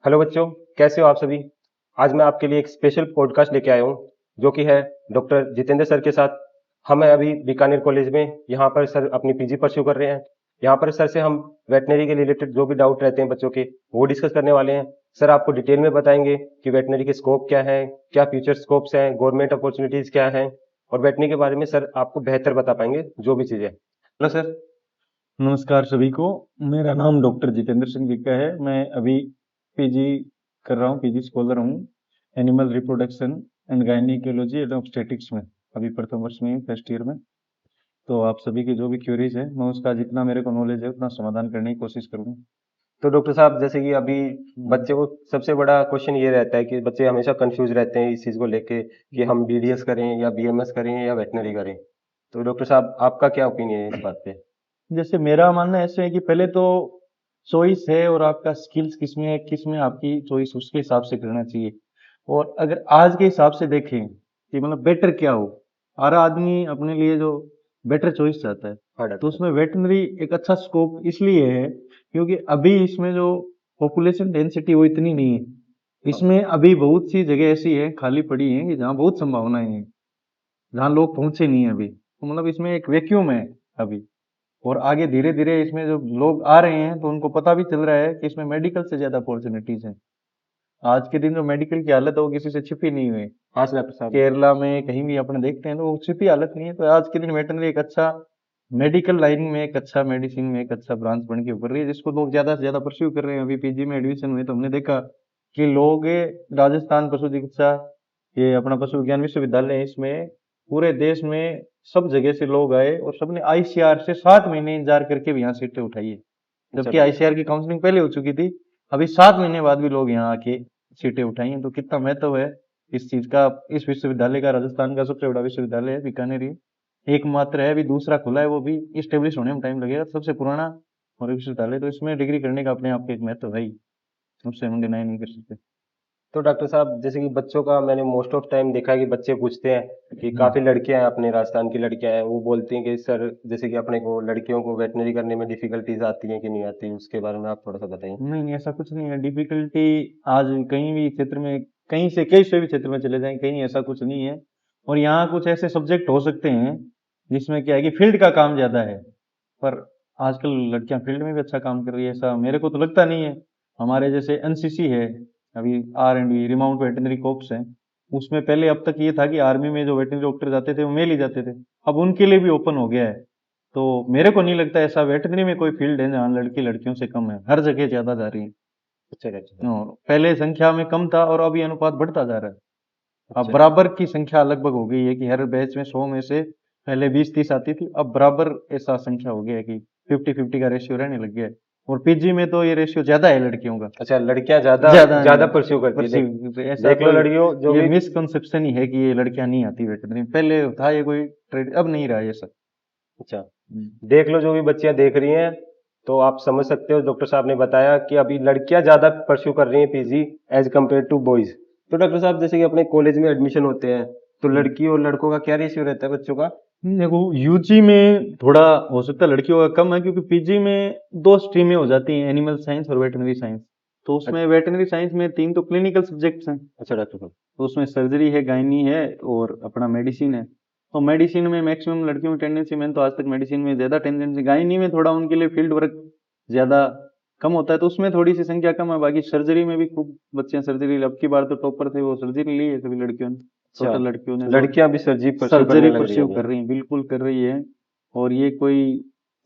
Hello बच्चों, कैसे हो आप सभी। आज मैं आपके लिए एक स्पेशल पॉडकास्ट लेके आया हूँ जो कि है डॉक्टर जितेंद्र सर के साथ। हम अभी बीकानेर कॉलेज में यहाँ पर सर अपनी पीजी परस्यू कर रहे हैं। यहाँ पर सर से हम वेटनरी के रिलेटेड जो भी डाउट रहते हैं बच्चों के वो डिस्कस करने वाले हैं। सर आपको डिटेल में बताएंगे कि वेटनरी के स्कोप क्या है, क्या फ्यूचर स्कोप्स हैं, गवर्नमेंट अपॉर्चुनिटीज क्या हैं, और वेटनरी के बारे में सर आपको बेहतर बता पाएंगे जो भी चीज़ें। Hello sir. नमस्कार सभी को। मेरा नाम डॉक्टर जितेंद्र सिंह विक्का है। मैं अभी पीजी कर रहा हूँ, पीजी स्कॉलर हूँ animal reproduction and gynaecology and obstetrics में। अभी प्रथम वर्ष में, फर्स्ट ईयर में। तो आप सभी की जो भी क्वेरीज है, मैं उसका जितना मेरे को नॉलेज है उतना समाधान करने की कोशिश करूँगा। तो डॉक्टर साहब, जैसे कि अभी बच्चे को सबसे बड़ा क्वेश्चन ये रहता है कि बच्चे हमेशा कंफ्यूज रहते हैं इस चीज को लेके कि हम बीडीएस करें या बीएमएस करें या वेटनरी करें। तो डॉक्टर साहब, आपका क्या ओपिनियन है इस बात पे। जैसे मेरा मानना ऐसे है कि पहले तो चॉइस है और आपका स्किल्स किसमें है, किसमें आपकी चॉइस, उसके हिसाब से करना चाहिए। और अगर आज के हिसाब से देखें कि मतलब बेटर क्या हो, हर आदमी अपने लिए जो बेटर चॉइस चाहता है, हाँ तो डॉक्टर। उसमें वेटनरी एक अच्छा स्कोप इसलिए है क्योंकि अभी इसमें जो पॉपुलेशन डेंसिटी वो इतनी नहीं है। हाँ। इसमें अभी बहुत सी जगह ऐसी है खाली पड़ी है कि जहाँ बहुत संभावनाएं हैं, जहाँ लोग पहुंचे नहीं है अभी, तो मतलब इसमें एक वैक्यूम है अभी। और आगे धीरे धीरे इसमें जो लोग आ रहे हैं तो उनको पता भी चल रहा है कि इसमें मेडिकल से ज्यादा अपॉर्चुनिटीज हैं। आज के दिन जो मेडिकल की हालत है वो किसी से छिपी नहीं हुई। हाँ सर, डॉक्टर साहब। केरला में कहीं भी अपने देखते हैं तो वो छिपी हालत नहीं है। तो आज के दिन वेटनरी एक अच्छा मेडिकल लाइन में, एक अच्छा मेडिसिन में एक अच्छा ब्रांच बन के उभर रही है, जिसको लोग ज्यादा से ज्यादा परस्यू कर रहे हैं। अभी पीजी में एडमिशन हुए तो हमने देखा कि लोग राजस्थान पशु चिकित्सा, ये अपना पशु विज्ञान विश्वविद्यालय है, इसमें पूरे देश में सब जगह से लोग आए और सबने आईसीआर से 7 महीने इंतजार करके भी यहाँ सीटें उठाई है। अच्छा जबकि डॉक्टर। आईसीआर की काउंसलिंग पहले हो चुकी थी, अभी 7 महीने बाद भी लोग यहाँ आके सीटें उठाई हैं। तो कितना महत्व है इस चीज का। इस विश्वविद्यालय का राजस्थान का सबसे बड़ा विश्वविद्यालय है बीकानेर, ये एकमात्र है। अभी दूसरा खुला है, वो भी इस्टेब्लिश होने में टाइम लगेगा। सबसे पुराना और विश्वविद्यालय, तो इसमें डिग्री करने का अपने आप का एक महत्व है ही, उससे हम डिनाई नहीं कर सकते। तो डॉक्टर साहब, जैसे कि बच्चों का मैंने मोस्ट ऑफ टाइम देखा है कि बच्चे पूछते हैं कि काफी लड़कियां हैं, अपने राजस्थान की लड़कियां हैं, वो बोलती हैं कि सर जैसे कि अपने को लड़कियों को वेटनरी करने में डिफिकल्टीज आती हैं कि नहीं आती, उसके बारे में आप थोड़ा सा बताइए। नहीं नहीं, ऐसा कुछ नहीं है। डिफिकल्टी आज कहीं भी क्षेत्र में, कहीं से भी क्षेत्र में चले जाएं, कहीं ऐसा कुछ नहीं है। और यहाँ कुछ ऐसे सब्जेक्ट हो सकते हैं जिसमें क्या है कि फील्ड का काम ज्यादा है, पर आजकल लड़कियां फील्ड में भी अच्छा काम कर रही है, ऐसा मेरे को तो लगता नहीं है। हमारे जैसे एनसीसी है, अभी R&V रिमाउंट वेटनरी कोर्प्स है, उसमें पहले अब तक ये था कि आर्मी में जो वेटनरी डॉक्टर जाते थे वो मेल ही जाते थे। अब उनके लिए भी ओपन हो गया है। तो मेरे को नहीं लगता ऐसा वेटनरी में कोई फील्ड है जहाँ लड़की लड़कियों से कम है, हर जगह ज्यादा जा रही है। अच्छा डॉक्टर साहब। और पहले संख्या में कम था और अभी अनुपात बढ़ता जा रहा है। अब अच्छा। बराबर की संख्या लगभग हो गई है कि हर बैच में 100 में से पहले 20-30 आती थी, अब बराबर ऐसा संख्या हो गया है कि 50-50 का रेशियो रहने लग गया है। और पीजी में तो ये रेशियो ज्यादा है लड़कियों का, अच्छा, लड़कियां ज्यादा ज्यादा ज्यादा परस्यू करती है। परसीव ऐसा देख लो कोई, लड़कियों जो ये भी। मिसकंसेप्शन ही है कि ये लड़कियां नहीं आती वेटरनरी। पहले था ये कोई ट्रेड, अब नहीं रहा ये सब। अच्छा, देख लो जो भी बच्चियां देख रही हैं, तो आप समझ सकते हो डॉक्टर साहब ने बताया कि अभी लड़कियां ज्यादा परस्यू कर रही हैं PG as compare to boys. तो डॉक्टर साहब, जैसे कि अपने कॉलेज में एडमिशन होते हैं तो लड़की और लड़कों का क्या रेशियो रहता है बच्चों का। देखो, यूजी में थोड़ा हो सकता है लड़कियों का कम है, क्योंकि पीजी में दो स्ट्रीमें हो जाती हैं, एनिमल साइंस और वेटनरी साइंस। तो उसमें वेटनरी साइंस में 3 तो क्लिनिकल सब्जेक्ट्स हैं। अच्छा डॉक्टर साहब। तो उसमें सर्जरी है, गायनी है और अपना मेडिसिन है। तो मेडिसिन में मैक्सिमम लड़कियों की टेंडेंसी, मैंने तो आज तक मेडिसिन में ज्यादा टेंडेंसी, गायनी में थोड़ा उनके लिए फील्ड वर्क ज्यादा कम होता है, तो उसमें थोड़ी सी संख्या कम है। बाकी सर्जरी में भी खूब बच्चे सर्जरी, अब की बार तो टॉपर थे वो सर्जरी ली है सभी लड़कियों ने। अच्छा, टोटल लड़कियों ने जो लड़कियां भी सर्जरी परस्यू सर्जरी करने लग रही हैं परस्यू अभी। कर रही हैं, बिल्कुल कर रही है। और ये कोई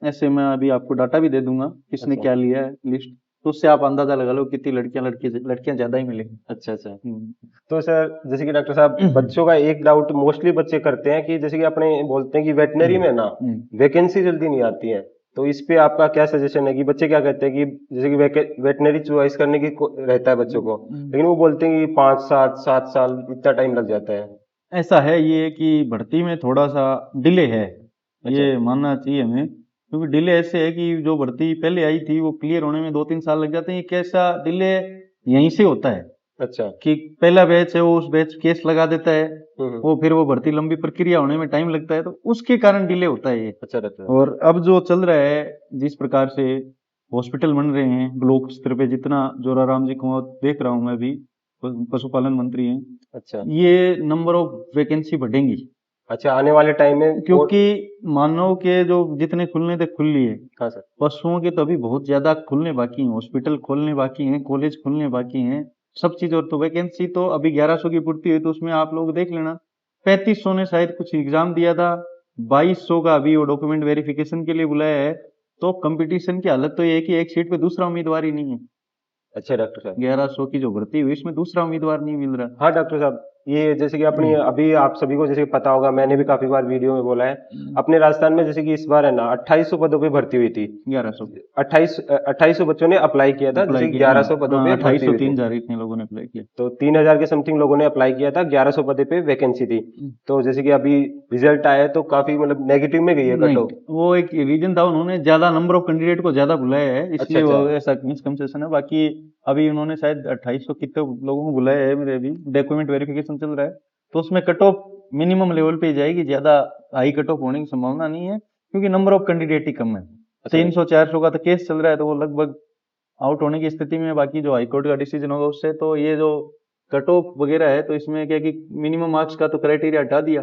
ऐसे, मैं अभी आपको डाटा भी दे दूंगा किसने अच्छा। क्या लिया है लिस्ट, तो उससे आप अंदाजा लगा लो कितनी लड़कियां ज्यादा ही मिलेंगी। अच्छा। अच्छा। हम्म। तो सर, जैसे कि डॉक्टर साहब, बच्चों का एक डाउट मोस्टली बच्चे करते हैं कि जैसे कि अपने बोलते हैं कि वेटनरी में ना वैकेंसी जल्दी नहीं आती है। तो इस पे आपका क्या सजेशन है कि बच्चे क्या कहते हैं कि जैसे कि वेटनरी चॉइस करने की रहता है बच्चों को, लेकिन वो बोलते हैं कि 5 7 7 साल इतना टाइम लग जाता है। ऐसा है ये कि भर्ती में थोड़ा सा डिले है, अच्छा। ये मानना चाहिए हमें। क्योंकि डिले ऐसे है कि जो भर्ती पहले आई थी वो क्लियर होने में 2-3 साल लग जाते हैं। ये कैसा डिले यहीं से होता है अच्छा। कि पहला बैच है वो, उस बैच केस लगा देता है, हम्म। वो फिर वो भर्ती लंबी प्रक्रिया होने में टाइम लगता है, तो उसके कारण डिले होता है ये। अच्छा डॉक्टर साहब। और अब जो चल रहा है जिस प्रकार से हॉस्पिटल बन रहे हैं ब्लॉक स्तर पे, जितना जोराराम जी को देख रहा हूँ मैं अभी, पशुपालन मंत्री हैं, अच्छा ये नंबर ऑफ वैकेंसी बढ़ेंगी। अच्छा, आने वाले टाइम में क्योंकि मानव के जो जितने खुलने थे खुल लिए, हाँ सर। पशुओं के तो अभी बहुत ज्यादा खुलने बाकी हैं, हॉस्पिटल खोलने बाकी हैं, कॉलेज खुलने बाकी हैं, सब चीज। और तो वैकेंसी तो अभी 1100 की पूर्ति हुई, तो उसमें आप लोग देख लेना 3500 ने शायद कुछ एग्जाम दिया था, 2200 का अभी वो डॉक्यूमेंट वेरिफिकेशन के लिए बुलाया है। तो कंपटीशन की हालत तो ये है कि एक सीट पे दूसरा उम्मीदवार ही नहीं है। अच्छा डॉक्टर साहब। 1100 की जो भर्ती हुई इसमें दूसरा उम्मीदवार नहीं मिल रहा। हाँ डॉक्टर साहब, ये जैसे कि अपनी अभी आप सभी को जैसे कि पता होगा, मैंने भी काफी बार वीडियो में बोला है, अपने राजस्थान में जैसे कि इस बार है ना 2800 पदों पे भर्ती हुई थी। 1100 2800 बच्चों ने अप्लाई किया था, जैसे 1100 पदों पे भर्ती हुई थी। 2803 जा रही थी लोगों ने अप्लाई किया। तो 3000 के समथिंग लोगों ने अप्लाई किया था, 1100 पदे पे वैकेंसी थी। तो जैसे कि अभी रिजल्ट आया है तो काफी मतलब नेगेटिव में गई है कट नहीं, ऑफ। वो एक रीजन था, उन्होंने ज्यादा नंबर ऑफ कैंडिडेट को ज्यादा बुलाया है, अच्छा इसलिए वो अच्छा। ऐसा मिसकंसेशन है। बाकी अभी उन्होंने शायद 2800 कितने लोगों को बुलाया है, मेरे अभी डॉक्यूमेंट वेरिफिकेशन चल रहा है, तो उसमें कट ऑफ मिनिमम लेवल पे ही जाएगी, ज्यादा हाई कट ऑफ होने की संभावना नहीं है, क्योंकि नंबर ऑफ कैंडिडेट ही कम है। अच्छा 300-400 का तो केस चल रहा है, तो वो लगभग आउट होने की स्थिति में। बाकी जो हाईकोर्ट का डिसीजन होगा उससे, तो ये जो कट ऑफ वगैरह है, तो इसमें क्या कि मिनिमम मार्क्स का तो क्राइटेरिया हटा दिया,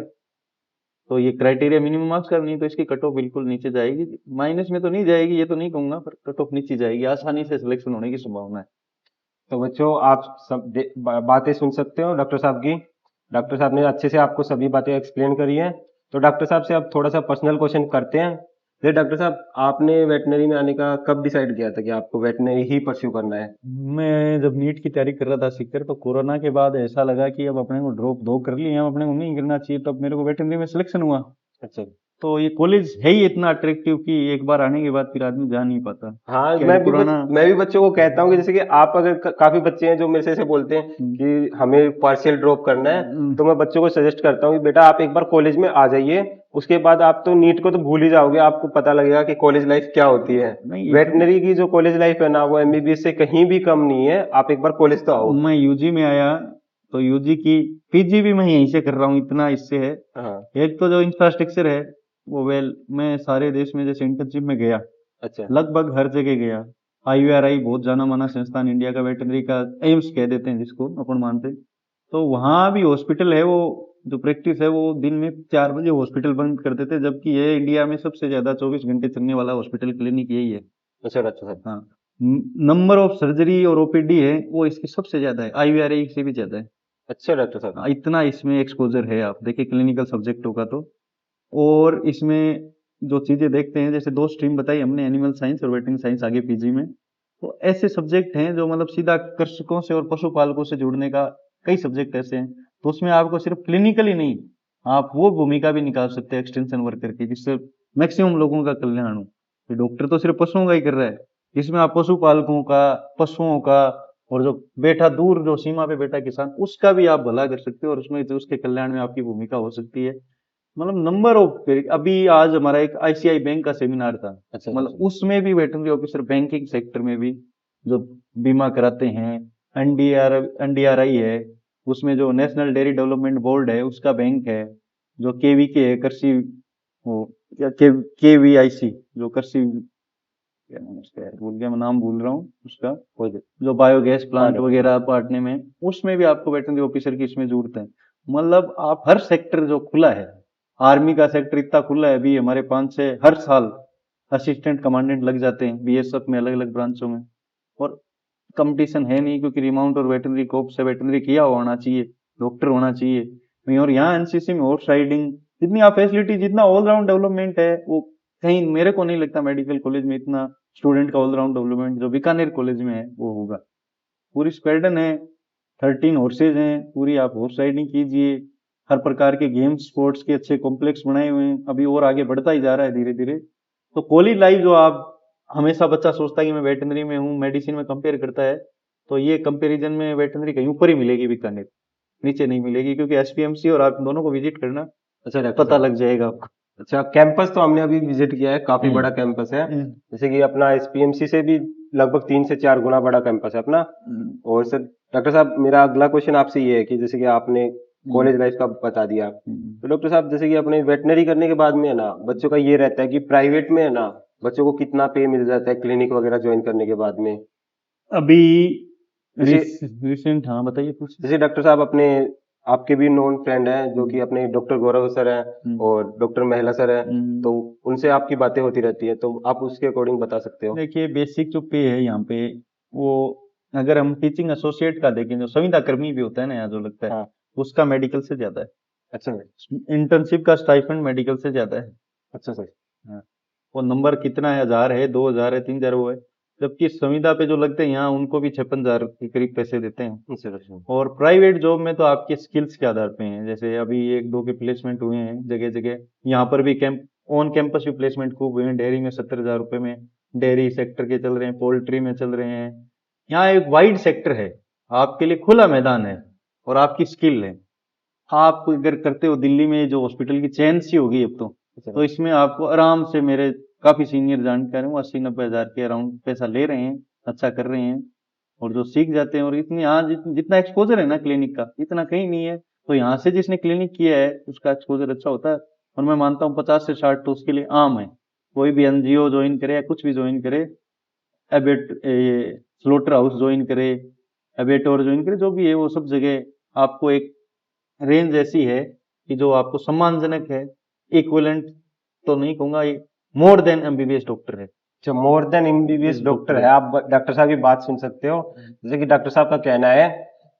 तो ये क्राइटेरिया मिनिमम मार्क्स का नहीं, तो इसकी कट ऑफ बिल्कुल नीचे जाएगी। माइनस में तो नहीं जाएगी, ये तो नहीं कहूंगा, पर कट ऑफ नीचे जाएगी, आसानी से सिलेक्शन होने की संभावना है। तो बच्चों, आप सब बातें सुन सकते हो डॉक्टर साहब की। डॉक्टर साहब ने अच्छे से आपको सभी बातें एक्सप्लेन करी हैं। तो डॉक्टर साहब से अब थोड़ा सा पर्सनल क्वेश्चन करते हैं। तो डॉक्टर साहब, आपने वेटनरी में आने का कब डिसाइड किया था कि आपको वेटनरी ही परस्यू करना है? मैं जब नीट की तैयारी कर रहा था सीखकर, तो कोरोना के बाद ऐसा लगा कि अब अपने को ड्रॉप दो कर लिए, अब अपने को नहीं करना चाहिए, तो अब मेरे को वेटनरी में सिलेक्शन हुआ। अच्छा। तो ये कॉलेज है ही इतना अट्रैक्टिव कि एक बार आने के बाद फिर आदमी जा नहीं पाता। हाँ, क्या है पुराना। मैं भी बच्चों को कहता हूँ कि जैसे कि आप अगर काफी बच्चे हैं जो मेरे से ऐसे बोलते हैं कि हमें पार्शियल ड्रॉप करना है, तो मैं बच्चों को सजेस्ट करता हूँ कि बेटा आप एक बार कॉलेज में आ जाइए, उसके बाद आप तो नीट को तो भूल ही जाओगे, आपको पता लगेगा कि कॉलेज लाइफ क्या होती है। नहीं, वेटनरी की जो कॉलेज लाइफ है ना, वो एमबीबीएस से कहीं भी कम नहीं है। आप एक बार कॉलेज तो आओ। मैं यूजी में आया, तो यूजी की पीजी भी मैं यहीं से कर रहा हूँ, इतना इससे है। हाँ। एक तो जो इंफ्रास्ट्रक्चर है वो मैं सारे देश में जैसे इंटर्नशिप में गया, अच्छा लगभग हर जगह गया। IVRI बहुत जाना माना संस्थान, इंडिया का वेटनरी का एम्स कह देते हैं जिसको अपन मानते हैं। तो वहां भी हॉस्पिटल है, वो जो प्रैक्टिस है वो दिन में 4 बजे हॉस्पिटल बंद कर देते, जबकि ये इंडिया में सबसे ज्यादा 24 घंटे चलने वाला हॉस्पिटल क्लिनिक यही है। अच्छा डॉक्टर साहब। हाँ, नंबर ऑफ सर्जरी और ओपीडी है वो इसकी सबसे ज्यादा है, IVRI से भी ज्यादा है। अच्छा डॉक्टर साहब। इतना इसमें एक्सपोजर है, आप देखिए क्लिनिकल सब्जेक्ट होगा तो। और इसमें जो चीजें देखते हैं, जैसे 2 स्ट्रीम बताई हमने, एनिमल साइंस और वेटरनरी साइंस आगे पीजी में, तो ऐसे सब्जेक्ट हैं जो मतलब सीधा कृषकों से और पशुपालकों से जुड़ने का कई सब्जेक्ट ऐसे हैं। तो उसमें आपको सिर्फ क्लिनिकल ही नहीं, आप वो भूमिका भी निकाल सकते हैं एक्सटेंशन वर्कर की, जिससे मैक्सिमम लोगों का कल्याण हो। डॉक्टर तो सिर्फ पशुओं का ही कर रहा है, इसमें आप पशुपालकों का, पशुओं का, और जो बैठा दूर जो सीमा पे बैठा किसान, उसका भी आप भला कर सकते हो, और उसमें जो उसके कल्याण में आपकी भूमिका हो सकती है। मतलब नंबर ऑफ, अभी आज हमारा एक ICI बैंक का सेमिनार था, अच्छा मतलब उसमें भी वेटरनरी ऑफिसर बैंकिंग सेक्टर में भी जो बीमा कराते हैं, NDRI है, उसमें जो नेशनल डेयरी डेवलपमेंट बोर्ड है उसका बैंक है, जो KVK है कृषि, वो या KVIC जो कृषि, क्या नाम है उसका यार, भूल गया मैं, नाम भूल रहा हूँ उसका, जो बायोगैस प्लांट वगैरह बांटने में, उसमें भी आपको वेटरनरी ऑफिसर की इसमें जरूरत है। मतलब आप हर सेक्टर जो खुला है, आर्मी का सेक्टर इतना खुला है, अभी हमारे 5-6 हर साल असिस्टेंट कमांडेंट लग जाते हैं BSF में, अलग अलग ब्रांचों में। और कंपटीशन है नहीं, क्योंकि रिमाउंट और वेटरनरी कोप से वेटरनरी किया होना चाहिए, डॉक्टर होना चाहिए। और यहाँ NCC में हॉर्स राइडिंग, जितनी आप फैसिलिटी, जितना ऑलराउंड डेवलपमेंट है, वो कहीं मेरे को नहीं लगता मेडिकल कॉलेज में इतना स्टूडेंट का ऑलराउंड डेवलपमेंट जो बीकानेर कॉलेज में है वो होगा। पूरी स्क्वाड्रन है, 13 हॉर्सेज हैं पूरी, आप हॉर्स राइडिंग कीजिए। हर प्रकार के गेम्स स्पोर्ट्स के अच्छे कॉम्प्लेक्स बनाए हुए हैं, अभी और आगे बढ़ता ही जा रहा है धीरे धीरे। तो कॉलेज लाइफ जो आप, हमेशा बच्चा सोचता है कि मैं वेटरनरी में हूँ, मेडिसिन में कंपेयर करता है, तो ये कंपेरिजन में वेटरनरी कहीं ऊपर ही मिलेगी बीकानेर, नीचे नहीं मिलेगी, क्योंकि SPMC और आप दोनों को विजिट करना, अच्छा पता लग जाएगा आपको। अच्छा, कैंपस तो हमने अभी विजिट किया है, काफी बड़ा कैंपस है। जैसे कि अपना SPMC से भी लगभग 3 से 4 गुना बड़ा कैंपस है अपना। और सर डॉक्टर साहब, मेरा अगला क्वेश्चन आपसे ये है कि जैसे कि आपने कॉलेज लाइफ का बता दिया, तो डॉक्टर साहब जैसे कि अपने वेटनरी करने के बाद में है ना, बच्चों का ये रहता है कि प्राइवेट में है ना बच्चों को कितना पे मिल जाता है क्लिनिक वगैरह ज्वाइन करने के बाद में? अभी जैसे रिसेंट, हाँ बताइए कुछ। जैसे डॉक्टर साहब अपने आपके भी नोन फ्रेंड हैं जो कि अपने डॉक्टर गौरव सर हैं हम्म, और डॉक्टर महिला सर हैं, हम्म। तो उनसे आपकी बातें होती रहती है, तो आप उसके अकॉर्डिंग बता सकते हो। देखिए बेसिक जो पे है यहाँ पे, वो अगर हम टीचिंग एसोसिएट का देखें, जो संविदा कर्मी भी होता है ना यहाँ जो लगता है, हाँ। उसका मेडिकल से ज्यादा है। अच्छा सर। इंटर्नशिप का स्टाइपेंड मेडिकल से ज्यादा है। अच्छा सर। हाँ, वो नंबर कितना है, 1000 है, 2000 है, 3000 वो है। जबकि संविदा पे जो लगते हैं यहाँ, उनको भी 56,000 के करीब पैसे देते हैं। अच्छा अच्छा। और प्राइवेट जॉब में तो आपके स्किल्स के आधार पे हैं। जैसे अभी 1-2 के प्लेसमेंट हुए हैं जगह जगह। यहाँ पर भी कैंप ऑन कैंपस भी प्लेसमेंट खूब हुए हैं। डेयरी में 70,000 रुपए में डेयरी सेक्टर के चल रहे हैं, पोल्ट्री में चल रहे हैं। यहाँ एक वाइड सेक्टर है, आपके लिए खुला मैदान है और आपकी स्किल है। आप अगर करते हो, दिल्ली में जो हॉस्पिटल की चेन सी होगी अब तो इसमें आपको आराम से, मेरे काफी सीनियर जानकार हैं, वो 80-90 हजार के अराउंड पैसा ले रहे हैं, अच्छा कर रहे हैं। और जो सीख जाते हैं, और इतनी यहाँ जितना एक्सपोजर है ना क्लिनिक का, इतना कहीं नहीं है। तो यहाँ से जिसने क्लिनिक किया है उसका एक्सपोजर अच्छा होता है। और मैं मानता हूँ 50 से 60 तो उसके लिए आम है। कोई भी एनजीओ ज्वाइन करे या कुछ भी ज्वाइन करे, एबेट ये स्लोटर हाउस ज्वाइन करे, एबेटोर ज्वाइन करे, जो भी है वो सब जगह आपको एक रेंज ऐसी है कि जो आपको सम्मानजनक है। इक्विवेलेंट तो नहीं कहूंगा, ये मोर देन एमबीबीएस डॉक्टर है। अच्छा, more than MBBS doctor doctor है। आप डॉक्टर साहब की बात सुन सकते हो। जैसे कि डॉक्टर साहब का कहना है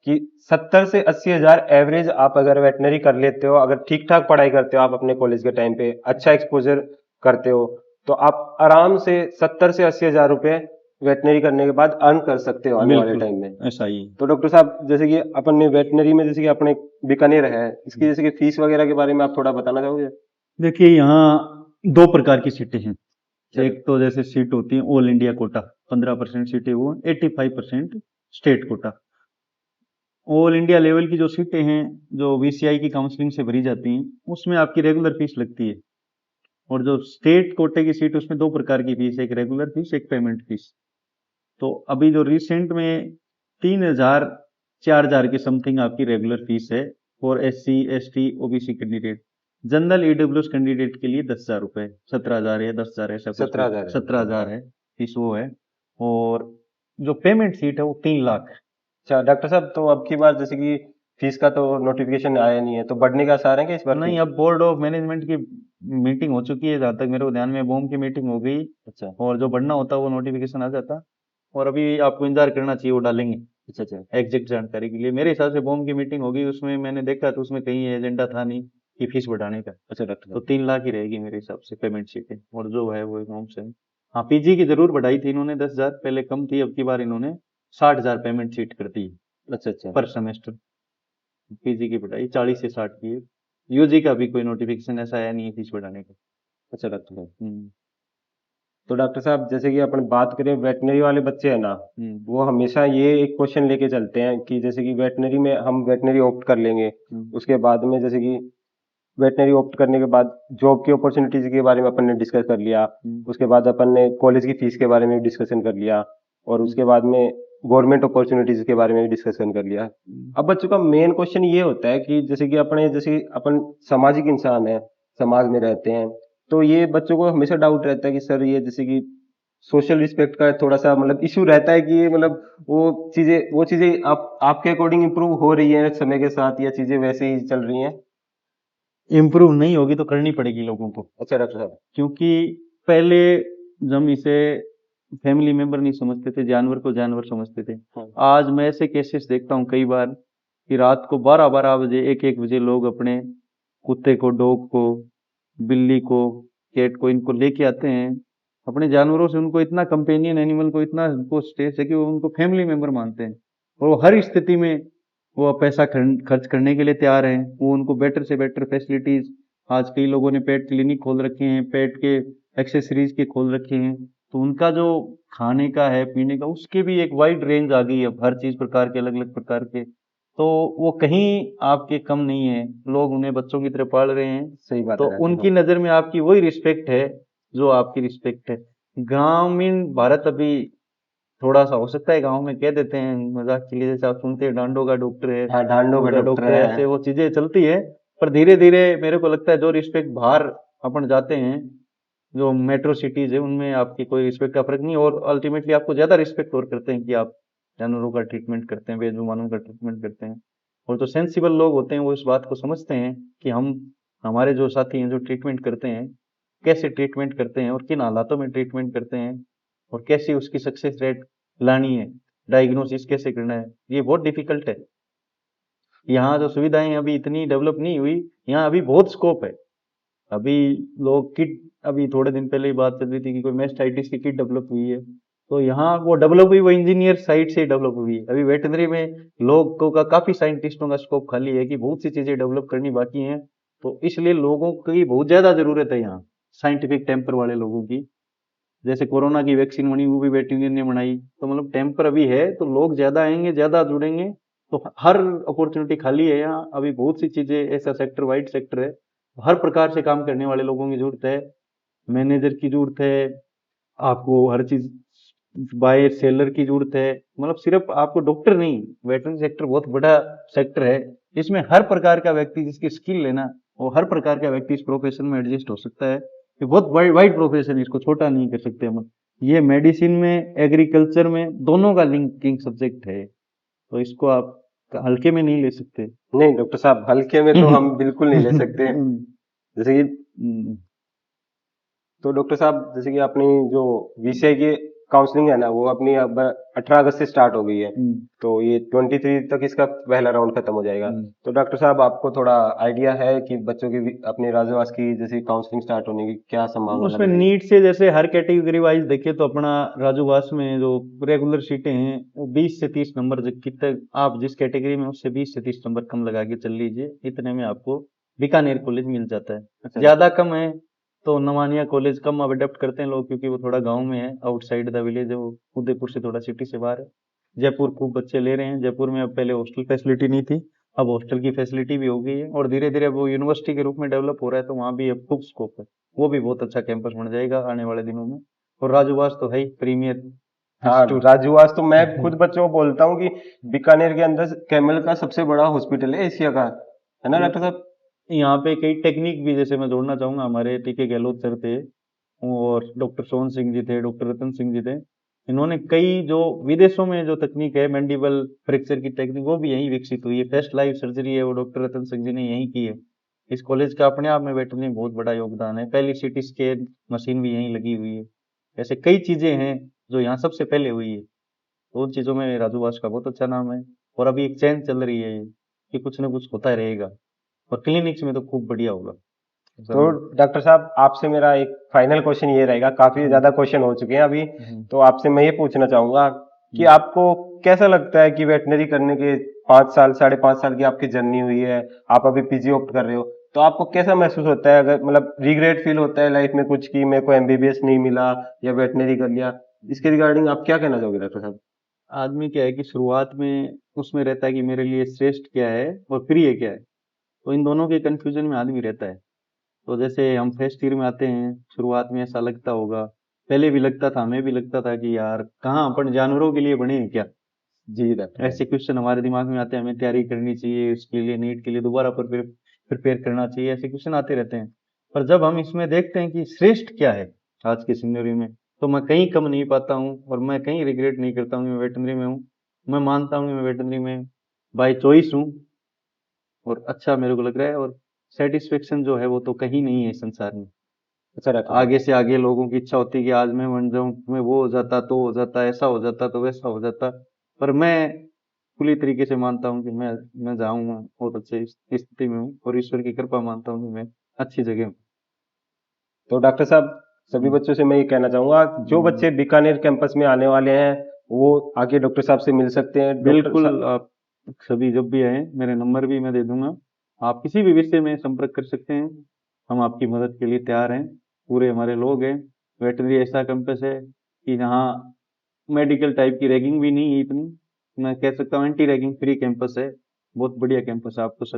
कि 70 से 80 हजार एवरेज आप अगर वेटनरी कर लेते हो, अगर ठीक ठाक पढ़ाई करते हो आप अपने कॉलेज के टाइम पे, अच्छा एक्सपोजर करते हो, तो आप आराम से 70 से 80 हजार रुपए वेटनरी करने के बाद अर्न कर सकते हो आने वाले बिल्कुल टाइम में। ऐसा ही है। तो डॉक्टर साहब, जैसे कि अपन ने वेटनरी में, जैसे कि अपने बीकानेर है, इसकी जैसे कि फीस वगैरह के बारे में आप थोड़ा बताना चाहोगे? देखिए यहाँ 2 प्रकार की सीटें हैं। चलो। एक तो जैसे सीट होती है ऑल इंडिया कोटा, 15% सीटें वो, 85% state quota. All India level की जो सीटें हैं, जो वीसीआई की काउंसलिंग से भरी जाती हैं, उसमें आपकी रेगुलर फीस लगती है। और जो स्टेट कोटे की सीट, उसमें 2 प्रकार की फीस, एक रेगुलर फीस, एक पेमेंट फीस। तो अभी जो रिसेंट में 3,000 4,000 की समथिंग आपकी रेगुलर फीस है for SC ST OBC candidate. General EWS candidate के लिए 10,000 रुपए, 17,000 या 10,000 ऐसा कुछ, 17,000 है। 17,000 है फीस वो है। और जो पेमेंट सीट है वो 3 लाख। अच्छा डॉक्टर साहब, तो अब की बार जैसे कि फीस का तो नोटिफिकेशन आया नहीं है, तो बढ़ने का आसार है कि इस बार नहीं, फीस? अब बोर्ड ऑफ मैनेजमेंट की मीटिंग हो चुकी है, जहां तक मेरे को ध्यान में, बोम की मीटिंग हो गई। अच्छा और जो बढ़ना होता वो नोटिफिकेशन आ जाता। और अभी आपको इंतजार करना चाहिए, वो डालेंगे अच्छा। अच्छा एग्जैक्ट जानकारी के लिए। मेरे हिसाब से बॉम की मीटिंग होगी, उसमें मैंने देखा तो उसमें कहीं एजेंडा था नहीं कि फीस बढ़ाने का। अच्छा डॉक्टर तो साहब। 3 लाख ही रहेगी मेरे हिसाब से पेमेंट सीटें, और जो है वो नॉर्म से। हाँ, पीजी की जरूर बढ़ाई थी इन्होंने, 10,000 पहले कम थी, अब की बार इन्होंने 60,000 पेमेंट सीट कर दी अच्छा अच्छा। पर सेमेस्टर। पीजी की बढ़ाई 40 से 60 की है। यूजी का भी कोई नोटिफिकेशन ऐसा आया नहीं है फीस बढ़ाने का। अच्छा डॉक्टर साहब, हम्म, तो डॉक्टर साहब जैसे कि अपन बात करें वेटनरी वाले बच्चे हैं ना, हम्म, वो हमेशा ये एक क्वेश्चन लेके चलते हैं कि जैसे कि वेटनरी में हम वेटनरी ऑप्ट कर लेंगे, हम्म, उसके बाद में जैसे कि वेटनरी ऑप्ट करने के बाद जॉब की अपॉर्चुनिटीज के बारे में अपन ने डिस्कस कर लिया, हम्म, उसके बाद अपन ने कॉलेज की फीस के बारे में भी डिस्कशन कर लिया, और हम्म, उसके बाद में गवर्नमेंट अपॉर्चुनिटीज के बारे में भी डिस्कशन कर लिया। अब बच्चों का मेन क्वेश्चन ये होता है कि जैसे कि अपने, जैसे अपन सामाजिक इंसान है, समाज में रहते हैं, तो ये बच्चों को हमेशा डाउट रहता है कि सर ये जैसे कि सोशल रिस्पेक्ट का थोड़ा सा मतलब इशू रहता है कि ये मतलब वो चीजें आप आपके अकॉर्डिंग इम्प्रूव हो रही है समय के साथ, या चीजें वैसे ही चल रही हैं? इम्प्रूव नहीं होगी तो करनी पड़ेगी लोगों को। अच्छा डॉक्टर साहब। क्योंकि पहले जब इसे फैमिली मेंबर नहीं समझते थे, जानवर को जानवर समझते थे। हाँ। आज मैं ऐसे केसेस देखता हूँ कई बार कि रात को 12-12 बजे, 1-1 बजे लोग अपने कुत्ते को, डॉग को, बिल्ली को, कैट को, इनको लेके आते हैं। अपने जानवरों से उनको इतना, कंपेनियन एनिमल को इतना उनको स्टेज है कि वो उनको फैमिली मेंबर मानते हैं। और वो हर स्थिति में वो पैसा खर्च करने के लिए तैयार हैं। वो उनको बेटर से बेटर फैसिलिटीज, आज कई लोगों ने पेट क्लिनिक खोल रखे हैं, पेट के एक्सेसरीज के खोल रखे हैं। तो उनका जो खाने का है, पीने का, उसके भी एक वाइड रेंज आ गई है, अब हर चीज प्रकार के, अलग अलग प्रकार के। तो वो कहीं आपके कम नहीं है, लोग उन्हें बच्चों की तरह पाल रहे हैं। सही बात तो है डॉक्टर उनकी साहब। नजर में आपकी वही रिस्पेक्ट है जो आपकी रिस्पेक्ट है। ग्रामीण भारत अभी थोड़ा सा हो सकता है, गांव में कह देते हैं मजाक के लिए, जैसे आप सुनते हैं डांडो का डॉक्टर है, हाँ, ढांडो का उनका डॉक्टर डॉक्टर है, है। ऐसे वो चीजें चलती है। पर धीरे धीरे मेरे को लगता है जो रिस्पेक्ट बाहर अपन जाते हैं, जो मेट्रो सिटीज है उनमें आपकी कोई रिस्पेक्ट का फर्क नहीं, और अल्टीमेटली आपको ज्यादा रिस्पेक्ट और करते हैं कि आप जानवरों का ट्रीटमेंट करते हैं, बेजुबानों का ट्रीटमेंट करते हैं। और जो सेंसिबल लोग होते हैं वो इस बात को समझते हैं कि हम, हमारे जो साथी हैं जो ट्रीटमेंट करते हैं, कैसे ट्रीटमेंट करते हैं और किन हालातों में ट्रीटमेंट करते हैं, और कैसे उसकी सक्सेस रेट लानी है, डायग्नोसिस कैसे करना है, ये बहुत डिफिकल्ट है। यहाँ जो सुविधाएं अभी इतनी डेवलप नहीं हुई, यहाँ अभी बहुत स्कोप है। अभी लोग किट, अभी थोड़े दिन पहले ही बात चल रही थी कि कोई मेस्टाइटिस की किट डेवलप हुई है, तो यहाँ वो डेवलप हुई, वो इंजीनियर साइड से डेवलप हुई है। अभी वेटनरी में लोगों का, काफी साइंटिस्टों का स्कोप खाली है कि बहुत सी चीजें डेवलप करनी बाकी हैं, तो इसलिए लोगों की बहुत ज्यादा जरूरत है यहाँ, साइंटिफिक टेम्पर वाले लोगों की। जैसे कोरोना की वैक्सीन बनी, वो भी वेटरनरी ने बनाई, तो मतलब टेम्पर अभी है तो लोग ज्यादा आएंगे, ज्यादा जुड़ेंगे, तो हर अपॉर्चुनिटी खाली है यहाँ। अभी बहुत सी चीजें, ऐसा सेक्टर वाइड सेक्टर है, हर प्रकार से काम करने वाले लोगों की जरूरत है, मैनेजर की जरूरत है, आपको हर चीज बायर सेलर की जरूरत है। मतलब सिर्फ आपको डॉक्टर नहीं, वेटरनरी सेक्टर बहुत बड़ा सेक्टर है, इसमें हर प्रकार का व्यक्ति जिसकी स्किल है ना, वो हर प्रकार का व्यक्ति इस प्रोफेशन में एडजस्ट हो सकता है। ये बहुत वाइड प्रोफेशन है, इसको छोटा नहीं कर सकते हम। ये मेडिसिन में, एग्रीकल्चर में, दोनों का लिंकिंग सब्जेक्ट है, तो इसको आप हल्के में नहीं ले सकते। नहीं डॉक्टर साहब, हल्के में तो हम बिल्कुल नहीं ले सकते। जैसे कि तो डॉक्टर साहब, जैसे कि अपनी जो विषय की काउंसलिंग है ना, वो अपनी अब 18 अगस्त से स्टार्ट हो गई है, तो ये 23 तक इसका पहला राउंड खत्म हो जाएगा। तो डॉक्टर साहब, आपको थोड़ा आइडिया है कि बच्चों की अपने राजवास की जैसे काउंसलिंग स्टार्ट होने की क्या संभावना लग उसमें रही है? नीट से जैसे हर कैटेगरी वाइज देखे तो अपना राजूवास में जो रेगुलर सीटें हैं वो 20 से 30 नंबर तक, आप जिस कैटेगरी में उससे 20 से 30 नंबर कम लगा के चल लीजिए, इतने में आपको बीकानेर कॉलेज मिल जाता है। अच्छा। ज्यादा कम है तो नवानिया कॉलेज कम अडेप्ट करते हैं लोग, क्योंकि वो थोड़ा गांव में है, आउटसाइड द विलेज है, वो उदयपुर से थोड़ा सिटी से बाहर है। जयपुर खूब बच्चे ले रहे हैं, जयपुर में अब पहले हॉस्टल फैसिलिटी नहीं थी, अब हॉस्टल की फैसिलिटी भी हो गई है, और धीरे धीरे वो यूनिवर्सिटी के रूप में डेवलप हो रहा है, तो वहाँ भी अब खूब स्कोप है, वो भी बहुत अच्छा कैंपस बन जाएगा आने वाले दिनों में। और राजूवास तो है ही प्रीमियर हाँ इंस्टीट्यूट। राजूवास तो मैं खुद बच्चों को बोलता हूँ कि बीकानेर के अंदर कैमल का सबसे बड़ा हॉस्पिटल है एशिया का, है ना डॉक्टर साहब? यहाँ पे कई टेक्निक भी, जैसे मैं जोड़ना चाहूंगा, हमारे टीके गहलोत सर थे, और डॉक्टर सोहन सिंह जी थे, डॉक्टर रतन सिंह जी थे, इन्होंने कई जो विदेशों में जो तकनीक है मैंडिबल फ्रैक्चर की टेक्निक, वो भी यहीं विकसित हुई है। फर्स्ट लाइफ सर्जरी है वो डॉक्टर रतन सिंह जी ने यहीं की है। इस कॉलेज का अपने आप में वेटरनरी में बहुत बड़ा योगदान है, पहली सीटी स्कैन मशीन भी यहीं लगी हुई है। ऐसे कई चीजें हैं जो यहाँ सबसे पहले हुई है, तो उन चीजों में राजूवास का बहुत अच्छा नाम है। और अभी एक चैन चल रही है ये, कि कुछ ना कुछ होता रहेगा, और क्लिनिक्स में तो खूब बढ़िया होगा तो सब। डॉक्टर साहब, आपसे मेरा एक फाइनल क्वेश्चन ये रहेगा, काफी ज्यादा क्वेश्चन हो चुके हैं अभी, तो आपसे मैं ये पूछना चाहूंगा कि आपको कैसा लगता है कि वेटनरी करने के 5 साल, 5.5 साल की आपकी जर्नी हुई है, आप अभी पीजी ऑप्ट कर रहे हो, तो आपको कैसा महसूस होता है? अगर मतलब रिग्रेट फील होता है लाइफ में कुछ कि मेरे को एमबीबीएस नहीं मिला या वेटनरी कर लिया, इसके रिगार्डिंग आप क्या कहना चाहोगे डॉक्टर साहब? आदमी क्या है कि शुरुआत में उसमें रहता है कि मेरे लिए श्रेष्ठ क्या है और प्रिय क्या है, तो इन दोनों के कंफ्यूजन में आदमी रहता है। तो जैसे हम फर्स्ट ईयर में आते हैं, शुरुआत में ऐसा लगता होगा, पहले भी लगता था, हमें भी लगता था कि यार कहाँ अपन जानवरों के लिए बने हैं क्या। जी डॉक्टर। ऐसे क्वेश्चन हमारे दिमाग में आते हैं, हमें तैयारी करनी चाहिए इसके लिए, नीट के लिए दोबारा प्रिपेयर करना चाहिए, ऐसे क्वेश्चन आते रहते हैं। पर जब हम इसमें देखते हैं कि श्रेष्ठ क्या है आज के सिनेरियो में, तो मैं कहीं कम नहीं पाता हूँ, और मैं कहीं रिग्रेट नहीं करता हूँ कि मैं वेटनरी में हूँ। मैं मानता हूँ कि मैं वेटनरी में बाय चॉइस हूँ, और अच्छा मेरे को लग रहा है, और सेटिस्फेक्शन जो है वो तो कहीं नहीं है इस संसार में। अच्छा डॉक्टर साहब। आगे से आगे लोगों की इच्छा होती है कि आज मैं बन जाऊं, मैं वो हो जाता तो हो जाता, ऐसा हो जाता तो वैसा हो जाता, पर मैं पूरी तरीके से मानता हूँ कि मैं जाऊंगा बहुत अच्छे स्थिति में हूँ, और ईश्वर की कृपा मानता हूँ कि मैं अच्छी जगह हूँ। तो डॉक्टर साहब, सभी बच्चों से मैं ये कहना चाहूंगा, जो बच्चे बीकानेर कैंपस में आने वाले हैं वो आगे डॉक्टर साहब से मिल सकते हैं। डॉक्टर बिल्कुल, साहब, आप सभी जब भी आए, मेरे नंबर भी मैं दे दूंगा, आप किसी भी विषय में संपर्क कर सकते हैं, हम आपकी मदद के लिए तैयार हैं, पूरे हमारे लोग हैं। वेटनरी ऐसा कैंपस है कि जहाँ मेडिकल टाइप की रैगिंग भी नहीं है इतनी, मैं कह सकता हूँ एंटी रैगिंग फ्री कैंपस है, बहुत बढ़िया कैंपस है, आपको